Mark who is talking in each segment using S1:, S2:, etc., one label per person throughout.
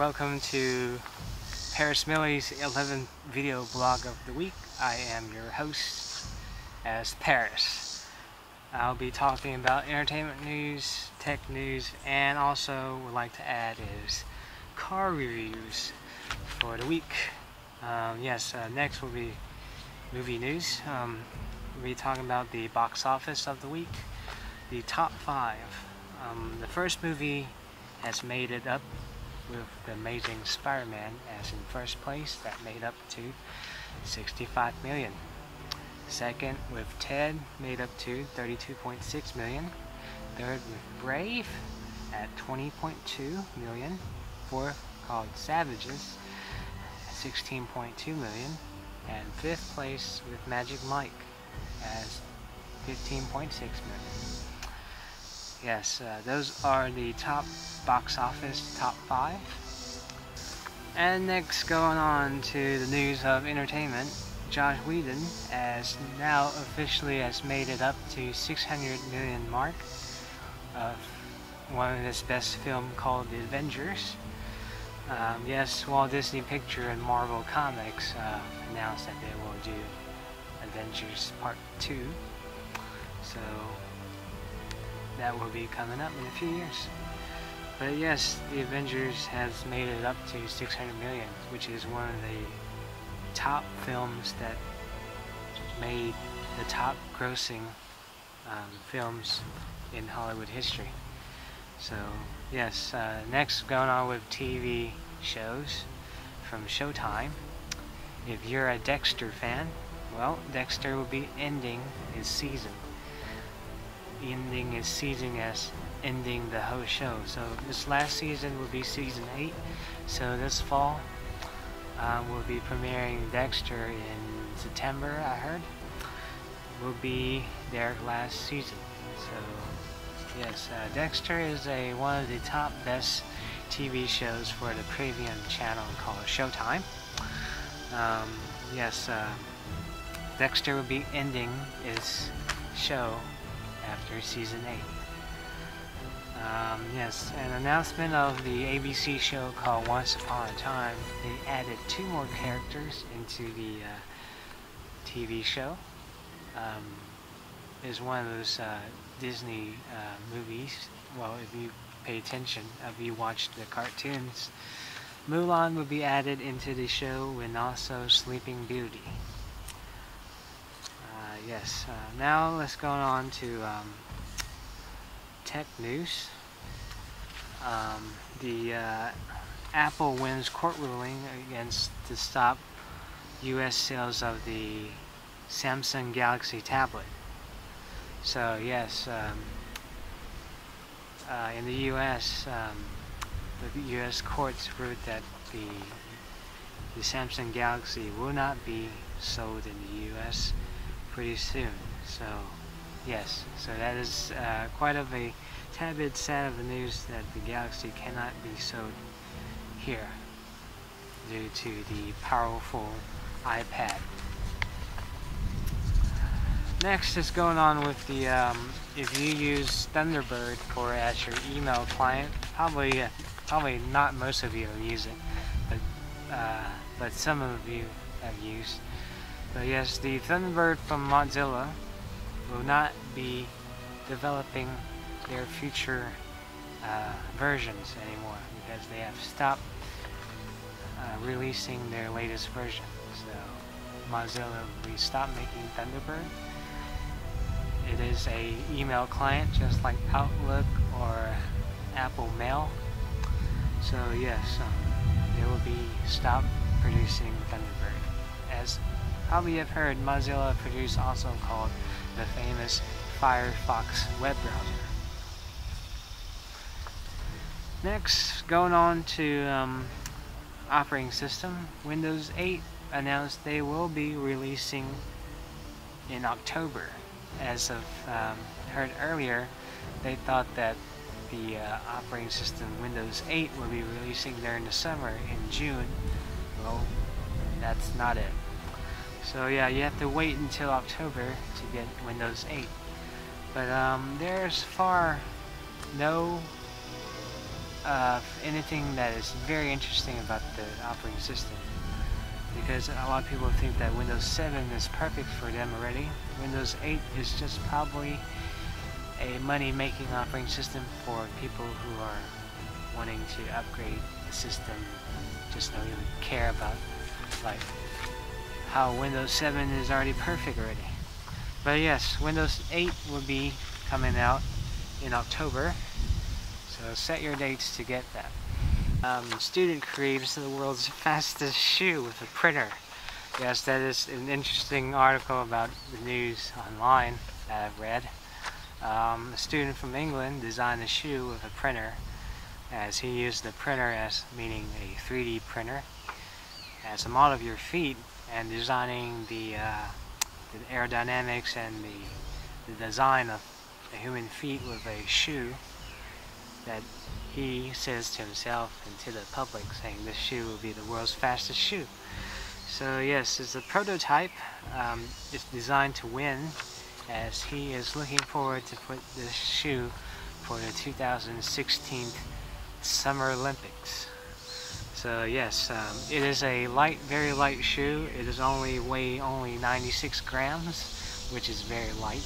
S1: welcome to PMilly's 11th video blog of the week. I am your host as Paris. I'll be talking about entertainment news, tech news, and also would like to add is car reviews for the week. Next will be movie news. We'll be talking about the box office of the week, the top 5. The first movie has made it up with The Amazing Spider-Man as in first place. That made up to 65 million. Second with Ted, made up to 32.6 million. Third with Brave at 20.2 million. Fourth called Savages, 16.2 million. And fifth place with Magic Mike as 15.6 million. Yes, those are the top box office, top 5. And next, going on to the news of entertainment, Josh Whedon has now officially has made it up to 600 million mark of one of his best film called The Avengers. Walt Disney Pictures and Marvel Comics announced that they will do Avengers Part 2. So that will be coming up in a few years. But yes, The Avengers has made it up to 600 million, which is one of the top films that made the top grossing films in Hollywood history. So yes, next going on with TV shows from Showtime. If you're a Dexter fan, well, Dexter will be ending his season. Ending his season as ending the whole show. So this last season will be season 8. So this fall we'll be premiering Dexter in September, I heard. Will be their last season. So yes, Dexter is one of the top best TV shows for the premium channel called Showtime. Dexter will be ending his show after season 8. An announcement of the ABC show called Once Upon a Time. They added 2 more characters into the TV show. It's one of those Disney movies. Well, if you pay attention, if you watch the cartoons, Mulan will be added into the show, and also Sleeping Beauty. Now let's go on to tech news. Apple wins court ruling to stop U.S. sales of the Samsung Galaxy tablet. So yes, in the U.S., the U.S. courts ruled that the Samsung Galaxy will not be sold in the U.S. pretty soon. So yes, so that is quite of a tad bit sad of the news that the Galaxy cannot be sold here due to the powerful iPad. Next is going on with the if you use Thunderbird as your email client, probably not most of you will use it, but some of you have used. But yes, the Thunderbird from Mozilla will not be developing their future versions anymore because they have stopped releasing their latest version. So Mozilla will stop making Thunderbird. It is a email client just like Outlook or Apple Mail. So yes, they will be stopped producing Thunderbird. As probably you've heard, Mozilla produced also called the famous Firefox web browser. Next, going on to operating system, Windows 8 announced they will be releasing in October. As of heard earlier, they thought that the operating system Windows 8 will be releasing during the summer in June. Well, that's not it. So yeah, you have to wait until October to get Windows 8. But there's no anything that is very interesting about the operating system, because a lot of people think that Windows 7 is perfect for them already. Windows 8 is just probably a money-making operating system for people who are wanting to upgrade the system, just don't even care about like how Windows 7 is already perfect already. But yes, Windows 8 will be coming out in October, so set your dates to get that. Student creates the world's fastest shoe with a printer. Yes, that is an interesting article about the news online that I've read. A student from England designed a shoe with a printer, as he used the printer as meaning a 3D printer as a model of your feet, and designing the aerodynamics and the design of the human feet with a shoe that he says to himself and to the public, saying this shoe will be the world's fastest shoe. So yes, it's a prototype. It's designed to win, as he is looking forward to put this shoe for the 2016 Summer Olympics. So yes, it is a light, very light shoe. It is weigh only 96 grams, which is very light.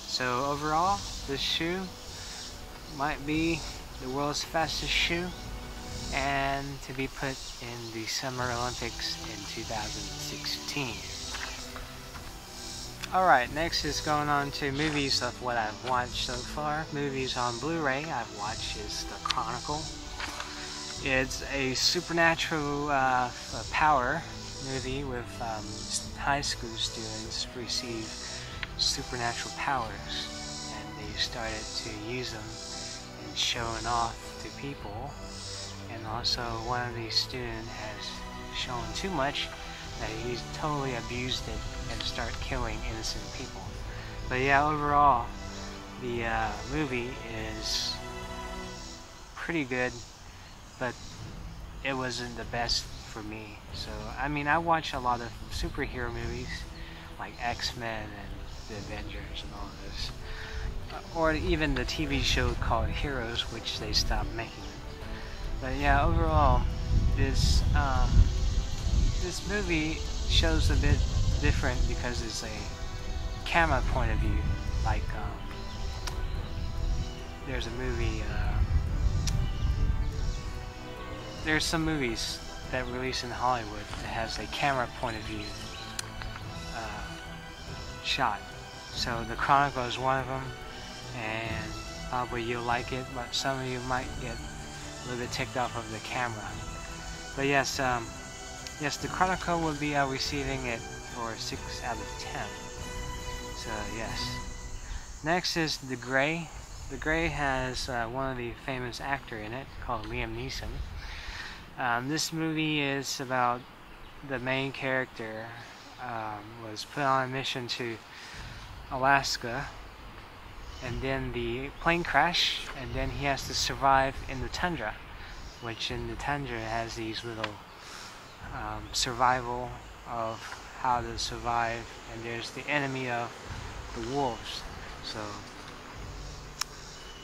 S1: So overall, this shoe might be the world's fastest shoe, and to be put in the Summer Olympics in 2016. Alright, next is going on to movies of what I've watched so far. Movies on Blu-ray I've watched is The Chronicle. It's a supernatural power movie with high school students receive supernatural powers, and they started to use them and showing off to people. And also one of these students has shown too much that he's totally abused it and start killing innocent people. But yeah, overall the movie is pretty good, but it wasn't the best for me. So I mean, I watch a lot of superhero movies like X-Men and the Avengers and all this, or even the TV show called Heroes, which they stopped making. But yeah, overall this movie shows a bit different because it's a camera point of view. Like there's a movie, there's some movies that release in Hollywood that has a camera point of view shot. So The Chronicle is one of them, and probably you'll like it, but some of you might get a little bit ticked off of the camera. But yes, yes, The Chronicle will be receiving it for 6 out of 10. So yes. Next is The Grey. The Grey has one of the famous actor in it called Liam Neeson. This movie is about the main character was put on a mission to Alaska, and then the plane crash, and then he has to survive in the tundra, which in the tundra has these little survival of how to survive, and there's the enemy of the wolves. So,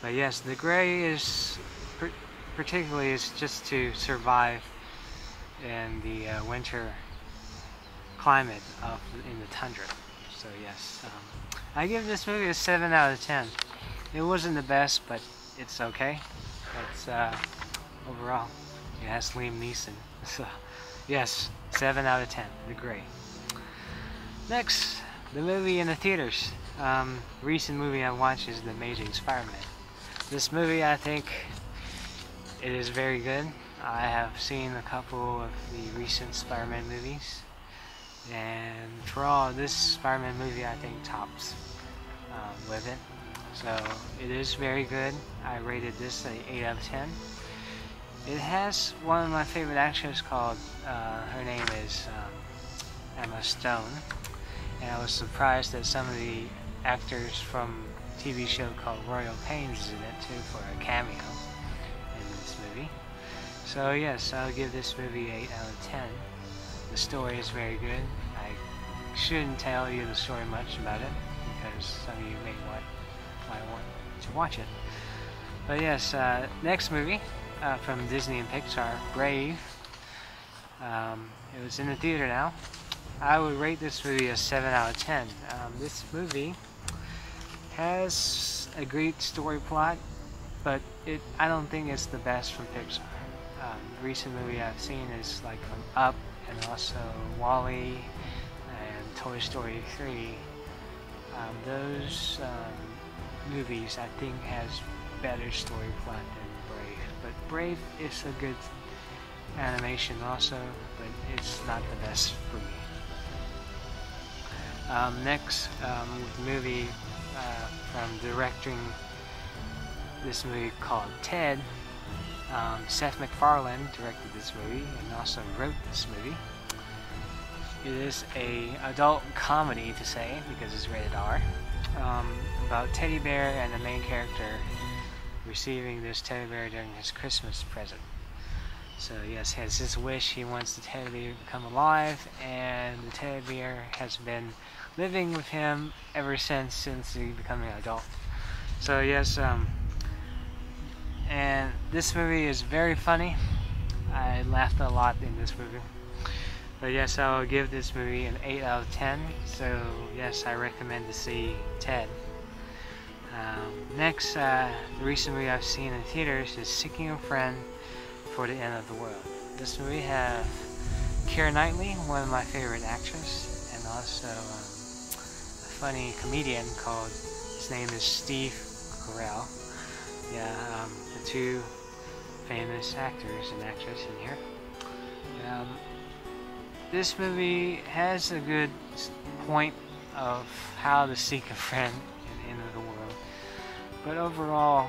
S1: but yes, The Grey is particularly is just to survive in the winter climate in the tundra. So yes, I give this movie a 7 out of 10. It wasn't the best, but it's okay. It's overall, it has Liam Neeson. So yes, 7 out of 10. The Grey. Next, the movie in the theaters. Recent movie I watched is The Amazing Spider-Man. This movie, I think, it is very good. I have seen a couple of the recent Spider-Man movies, and for all, this Spider-Man movie I think tops with it. So it is very good. I rated this an 8 out of 10. It has one of my favorite actors called, her name is Emma Stone, and I was surprised that some of the actors from a TV show called Royal Pains is in it too for a cameo in this movie. So yes, I'll give this movie 8 out of 10. The story is very good. I shouldn't tell you the story much about it because some of you might want to watch it. But yes, next movie from Disney and Pixar, Brave. It was in the theater now. I would rate this movie a 7 out of 10. This movie has a great story plot, but I don't think it's the best from Pixar. The recent movie I've seen is like from Up and also WALL-E and Toy Story 3. Those movies I think has better story plot than Brave. But Brave is a good animation also, but it's not the best for me. Next, with the movie from directing this movie called Ted, Seth MacFarlane directed this movie and also wrote this movie. It is a adult comedy to say because it's rated R, about Teddy Bear and the main character receiving this teddy bear during his Christmas present. So yes, has his wish, he wants the teddy bear to come alive, and the teddy bear has been living with him ever since he becoming an adult. So yes, and this movie is very funny. I laughed a lot in this movie. But yes, I will give this movie an 8 out of 10. So yes, I recommend to see Ted. Next, the recent movie I've seen in theaters is Seeking a Friend for the End of the World. This movie has Keira Knightley, one of my favorite actors, and also a funny comedian called, his name is Steve Carell. Yeah, the two famous actors and actresses in here. This movie has a good point of how to seek a friend in the end of the world, but overall,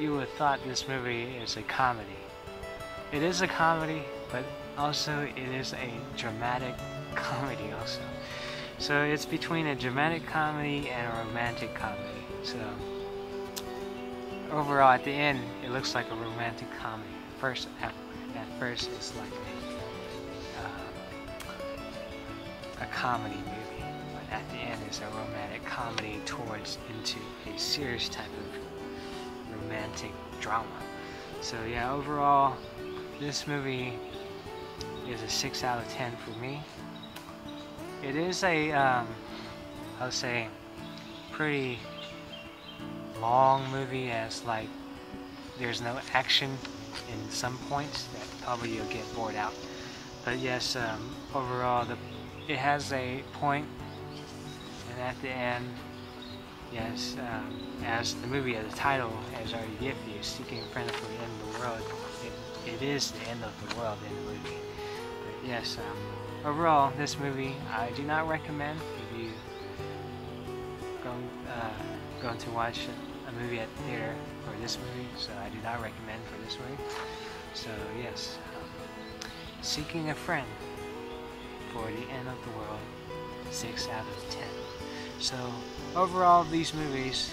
S1: you would have thought this movie is a comedy. It is a comedy, but also it is a dramatic comedy also. So it's between a dramatic comedy and a romantic comedy. So overall, at the end, it looks like a romantic comedy. At first, it's like a comedy movie, but at the end, it's a romantic comedy towards into a serious type of romantic drama. So yeah, overall, this movie is a 6 out of 10 for me. It is a, I'll say, pretty long movie, as like there's no action in some points that probably you'll get bored out. But yes, overall, it has a point, and at the end, yes, as the movie, as the title has already given you, Seeking a Friend for the End of the World, it is the end of the world in the movie. But yes, overall, this movie I do not recommend if you going to watch a movie at the theater for this movie. So I do not recommend for this movie. So yes, Seeking a Friend for the End of the World, 6 out of 10. So overall, these movies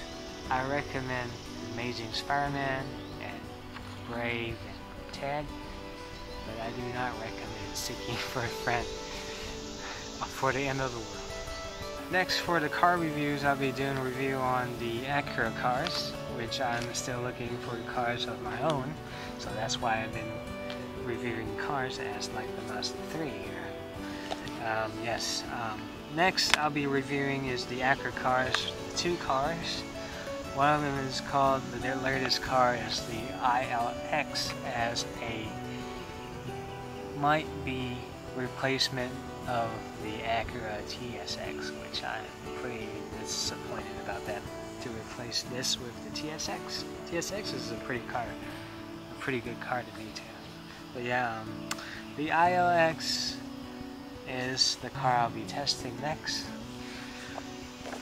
S1: I recommend: Amazing Spider-Man and Brave and Ted, but I do not recommend Seeking for a Friend for the End of the World. Next, for the car reviews, I'll be doing a review on the Acura cars, which I'm still looking for cars of my own, so that's why I've been reviewing cars as like the Mazda 3 here. Next I'll be reviewing is the Acura cars, the two cars. One of them is called, their latest car is the ILX, as a might be replacement of the Acura TSX, which I'm pretty disappointed about that, to replace this with the TSX. TSX is a pretty good car to me too. But yeah, the ILX is the car I'll be testing next,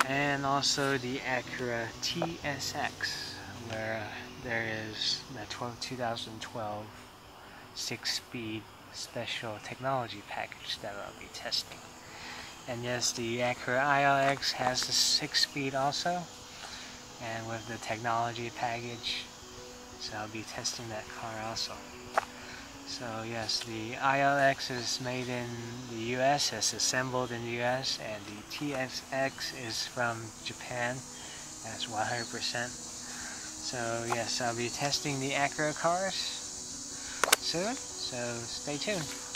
S1: and also the Acura TSX, where there is the 2012 6-speed special technology package that I'll be testing. And yes, the Acura ILX has the 6-speed also, and with the technology package, so I'll be testing that car also. So yes, the ILX is made in the US, it's assembled in the US, and the TSX is from Japan, that's 100%. So yes, I'll be testing the Acura cars soon, so stay tuned.